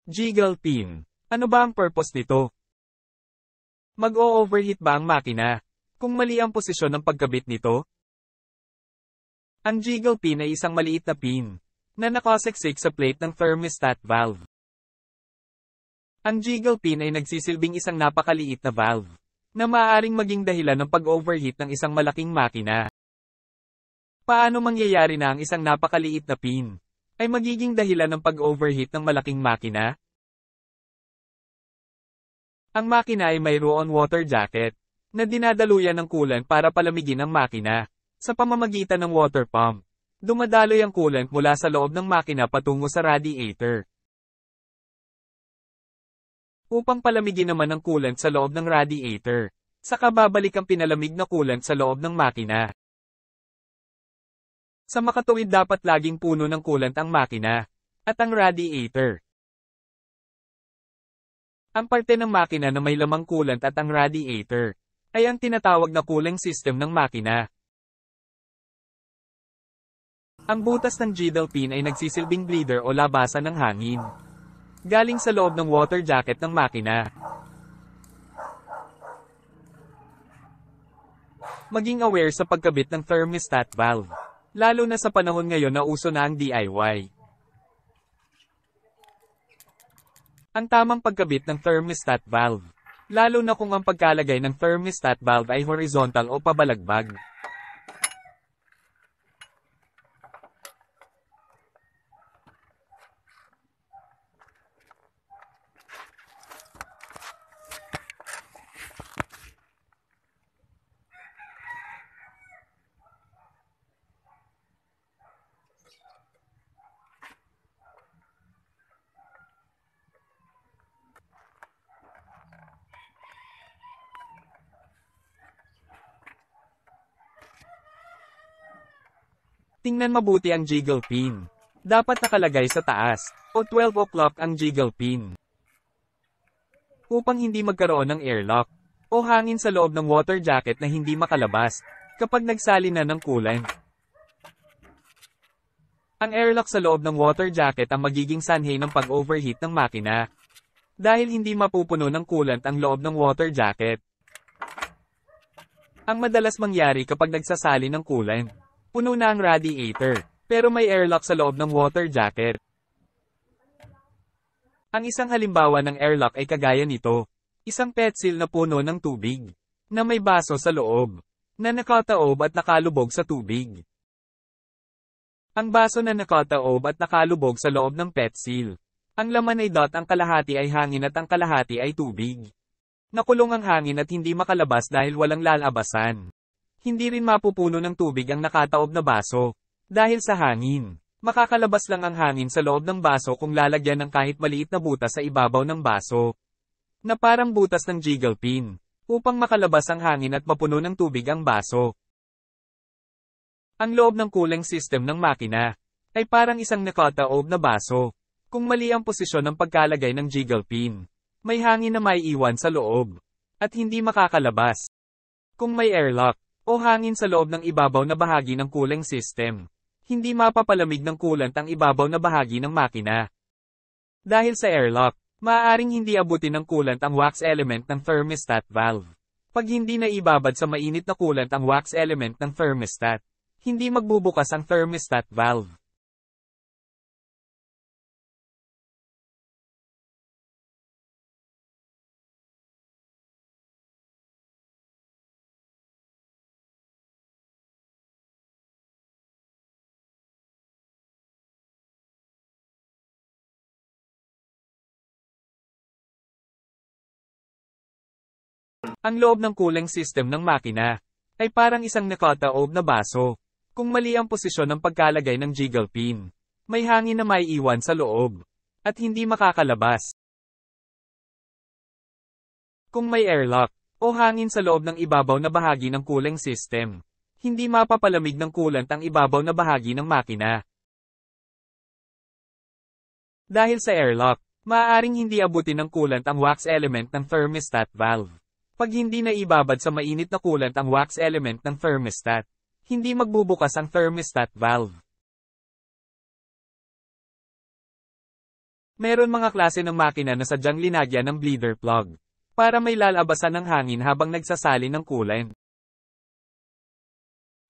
Jiggle pin. Ano ba ang purpose nito? Mag-o-overheat ba ang makina? Kung mali ang posisyon ng pagkabit nito? Ang jiggle pin ay isang maliit na pin na nakasiksik sa plate ng thermostat valve. Ang jiggle pin ay nagsisilbing isang napakaliit na valve na maaaring maging dahilan ng pag-overheat ng isang malaking makina. Paano mangyayari na ang isang napakaliit na pin ay magiging dahilan ng pag-overheat ng malaking makina? Ang makina ay mayroon water jacket na dinadaluyan ng coolant para palamigin ang makina. Sa pamamagitan ng water pump, dumadaloy ang coolant mula sa loob ng makina patungo sa radiator. Upang palamigin naman ang coolant sa loob ng radiator, saka babalik ang pinalamig na coolant sa loob ng makina. Sa makatuwid dapat laging puno ng coolant ang makina at ang radiator. Ang parte ng makina na may lamang coolant at ang radiator ay ang tinatawag na cooling system ng makina. Ang butas ng jiggle pin ay nagsisilbing bleeder o labasan ng hangin galing sa loob ng water jacket ng makina. Maging aware sa pagkabit ng thermostat valve, lalo na sa panahon ngayon na uso na ang DIY. Ang tamang pagkabit ng thermostat valve, lalo na kung ang pagkalagay ng thermostat valve ay horizontal o pabalagbag. Tingnan mabuti ang jiggle pin. Dapat nakalagay sa taas, o 12 o'clock ang jiggle pin. Upang hindi magkaroon ng airlock, o hangin sa loob ng water jacket na hindi makalabas, kapag nagsali na ng coolant. Ang airlock sa loob ng water jacket ang magiging sanhi ng pag-overheat ng makina. Dahil hindi mapupuno ng coolant ang loob ng water jacket. Ang madalas mangyari kapag nagsasali ng coolant, puno na ang radiator, pero may airlock sa loob ng water jacket. Ang isang halimbawa ng airlock ay kagaya nito. Isang PET seal na puno ng tubig, na may baso sa loob, na nakataob at nakalubog sa tubig. Ang baso na nakataob at nakalubog sa loob ng PET seal. Ang laman ay ang kalahati ay hangin at ang kalahati ay tubig. Nakulong ang hangin at hindi makalabas dahil walang lalabasan. Hindi rin mapupuno ng tubig ang nakataob na baso. Dahil sa hangin, makakalabas lang ang hangin sa loob ng baso kung lalagyan ng kahit maliit na butas sa ibabaw ng baso. Na parang butas ng jiggle pin, upang makalabas ang hangin at mapuno ng tubig ang baso. Ang loob ng cooling system ng makina ay parang isang nakataob na baso. Kung mali ang posisyon ng pagkalagay ng jiggle pin, may hangin na maiiwan sa loob, at hindi makakalabas. Kung may airlock, o hangin sa loob ng ibabaw na bahagi ng cooling system, hindi mapapalamig ng coolant ang ibabaw na bahagi ng makina. Dahil sa airlock, maaaring hindi abutin ng coolant ang wax element ng thermostat valve. Pag hindi na ibabad sa mainit na coolant ang wax element ng thermostat, hindi magbubukas ang thermostat valve. Ang loob ng cooling system ng makina ay parang isang nakataob na baso. Kung mali ang posisyon ng pagkalagay ng jiggle pin, may hangin na maiiwan sa loob, at hindi makakalabas. Kung may airlock, o hangin sa loob ng ibabaw na bahagi ng cooling system, hindi mapapalamig ng coolant ang ibabaw na bahagi ng makina. Dahil sa airlock, maaaring hindi abutin ng coolant ang wax element ng thermostat valve. Pag hindi na ibabad sa mainit na coolant ang wax element ng thermostat, hindi magbubukas ang thermostat valve. Meron mga klase ng makina na sadyang linagyan ng bleeder plug, para may lalabasan ng hangin habang nagsasali ng coolant.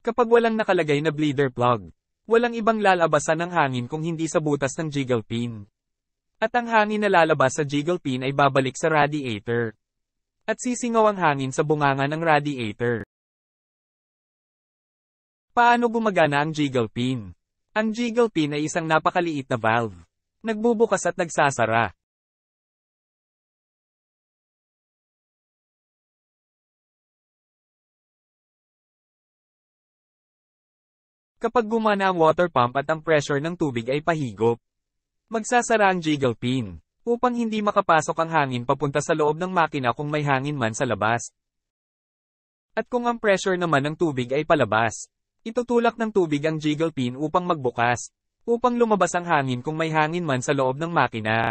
Kapag walang nakalagay na bleeder plug, walang ibang lalabasan ng hangin kung hindi sa butas ng jiggle pin. At ang hangin na lalabas sa jiggle pin ay babalik sa radiator. At sisingaw ang hangin sa bunganga ng radiator. Paano gumagana ang jiggle pin? Ang jiggle pin ay isang napakaliit na valve. Nagbubukas at nagsasara. Kapag gumana ang water pump at ang pressure ng tubig ay pahigop, magsasara ang jiggle pin, upang hindi makapasok ang hangin papunta sa loob ng makina kung may hangin man sa labas. At kung ang pressure naman ng tubig ay palabas, itutulak ng tubig ang jiggle pin upang magbukas, upang lumabas ang hangin kung may hangin man sa loob ng makina.